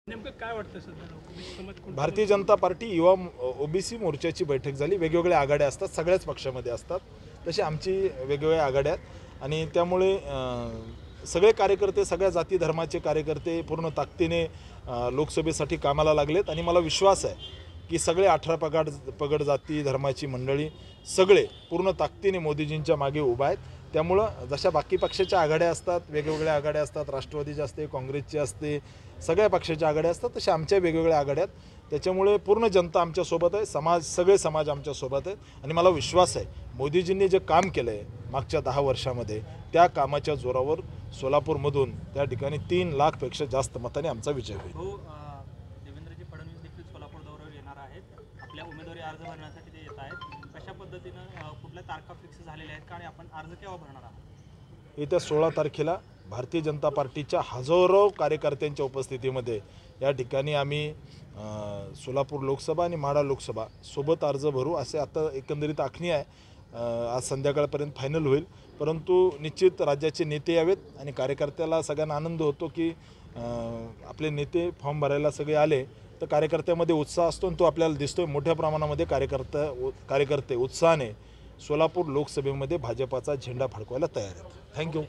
नेमकं काय वाटतं सध्या ओबीसी समाज कोण भारतीय जनता पार्टी युवा ओबीसी मोर्चाची बैठक झाली। वेगवेगळ्या आघाड्या असतात, सगळ्याच पक्षामध्ये असतात, तसे आमची वेगवेगळ्या आघाड्या आहेत आणि त्यामुळे सगळे कार्यकर्ते, सगळ्या जाती धर्माचे कार्यकर्ते पूर्ण ताकदीने लोकसभेसाठी कामाला लागलेत आणि मला विश्वास आहे की सगळे 18 पगड जाती धर्माची मंडळी सगळे पूर्ण ताकदीने मोदीजींच्या मागे उभा आहेत। त्यामुळं जशा बाकी पक्षाच्या आघाड्या असतात, वेगवेगळ्या आघाड्या असतात, राष्ट्रवादीची असते, काँग्रेसची असते, सगळ्या पक्षाच्या आघाड्या असतात, तशा आमच्या वेगवेगळ्या आघाड्या आहेत। त्याच्यामुळे पूर्ण जनता आमच्यासोबत आहे, सगळे समाज आमच्यासोबत आहेत आणि मला विश्वास आहे मोदीजींनी जे काम केलं आहे मागच्या 10 वर्षामध्ये त्या कामाच्या जोरावर सोलापूरमधून त्या ठिकाणी 3 लाखपेक्षा जास्त मताने आमचा विजय होईल। देवेंद्रजी फडणवीस देखील सोलापूर दौऱ्यावर येणार आहेत, आपल्या उमेदवारी अर्ज भरण्यासाठी ते येत आहेत। कशा पद्धतीनं कुठल्या तारखा फिक्स झालेल्या आहेत आणि आपण अर्ज केव्हा भरणार आहात? येत्या 16 तारखेला भारतीय जनता पार्टीच्या हजारो कार्यकर्त्यांच्या उपस्थितीमध्ये या ठिकाणी आम्ही सोलापूर लोकसभा आणि माढा लोकसभा सोबत अर्ज भरू असे आता एकंदरीत आखणी आहे। आज संध्याकाळपर्यंत फायनल होईल, परंतु निश्चित राज्याचे नेते यावेत आणि कार्यकर्त्याला सगळ्यांना आनंद होतो की आपले नेते फॉर्म भरायला सगळे आले तर कार्यकर्त्यामध्ये उत्साह असतो आणि तो आपल्याला दिसतोय। मोठ्या प्रमाणामध्ये कार्यकर्ते उत्साहाने सोलापूर लोकसभेमध्ये भाजपाचा झेंडा फडकवायला तयार आहेत। थँक्यू।